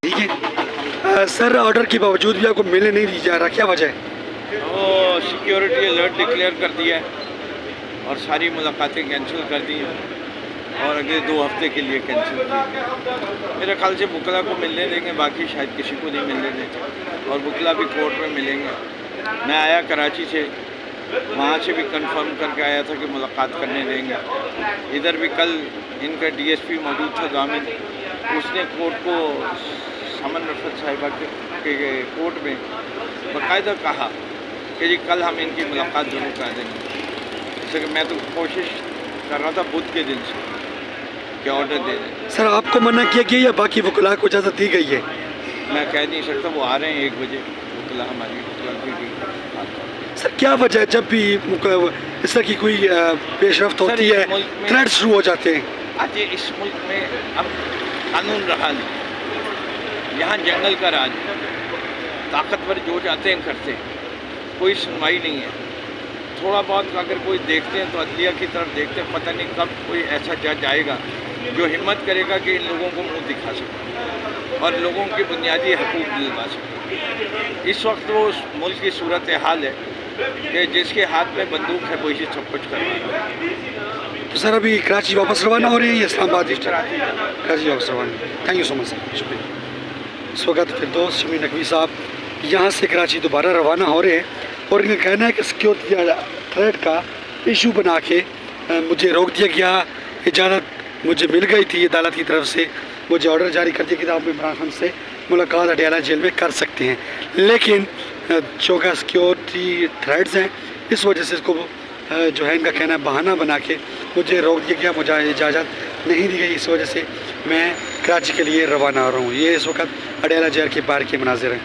ٹھیک ہے سر، آرڈر کے باوجود بھی آپ کو ملنے نہیں دی جا رہا، کیا وجہ ہے؟ وہ سیکیورٹی الرٹ ڈکلیئر کر دیا ہے اور ساری ملاقاتیں کینسل کر دی ہیں اور اگلے 2 ہفتے کے لیے کینسل کی ہیں۔ میرے خیال سے وکلا کو ملنے دیں گے، باقی شاید کسی کو نہیں ملنے دیں گے، اور وکلا بھی کورٹ میں ملیں گے۔ میں آیا کراچی سے، وہاں سے بھی کنفرم کر کے آیا تھا کہ ملاقات کرنے دیں گے۔ ادھر بھی کل ان کا ڈی ایس پی موجود تھا ضامن، اس نے کورٹ کو سمن رفت صاحبہ کے کورٹ میں باقاعدہ کہا کہ جی کل ہم ان کی ملاقات ضرور کر دیں گے۔ جیسے کہ میں تو کوشش کر رہا تھا بدھ کے دن سے کہ آرڈر دے دیں۔ سر آپ کو منع کیا گیا یا باقی وکلاء کو اجازت دی گئی ہے؟ میں کہہ نہیں سکتا، وہ آ رہے ہیں 1 بجے وکلا ہماری وکلا کی۔ سر کیا وجہ ہے جب بھی اس طرح کی کوئی پیش رفت ہوتی ہے تھریٹ شروع ہو جاتے ہیں؟ آج اس ملک میں اب قانون رہا نہیں، یہاں جنگل کا راج ہے، طاقتور جو چاہتے ہیں کرتے ہیں، کوئی سنوائی نہیں ہے۔ تھوڑا بہت اگر کوئی دیکھتے ہیں تو عدلیہ کی طرف دیکھتے ہیں، پتہ نہیں کب کوئی ایسا جج آئے گا جو ہمت کرے گا کہ ان لوگوں کو منہ دکھا سکے اور لوگوں کی بنیادی حقوق دلوا سکے۔ اس وقت وہ ملک کی صورتحال ہے کہ جس کے ہاتھ میں بندوق ہے وہی سب کچھ کر رہا ہے۔ تو سر ابھی کراچی واپس روانہ ہو رہے ہیں یا اسلام آباد؟ کراچی واپس روانہ۔ تھینک یو سو مچ سر، شکریہ۔ اس وقت فردوس شمیم نقوی صاحب یہاں سے کراچی دوبارہ روانہ ہو رہے ہیں اور ان کا کہنا ہے کہ سیکیورٹی تھریٹ کا ایشو بنا کے مجھے روک دیا گیا، اجازت مجھے مل گئی تھی عدالت کی طرف سے، مجھے آرڈر جاری کر دیا کہ آپ عمران خان سے ملاقات اڈیالہ جیل میں کر سکتے ہیں، لیکن چونکہ سیکیورٹی تھریٹس ہیں اس وجہ سے اس کو جو ہے ان کا کہنا ہے بہانہ بنا کے مجھے روک دیا گیا، مجھے اجازت نہیں دی گئی، اس وجہ سے میں کراچی کے لیے روانہ ہو رہا ہوں۔ یہ اس وقت اڈیالہ جیل کے باہر کے مناظر ہیں۔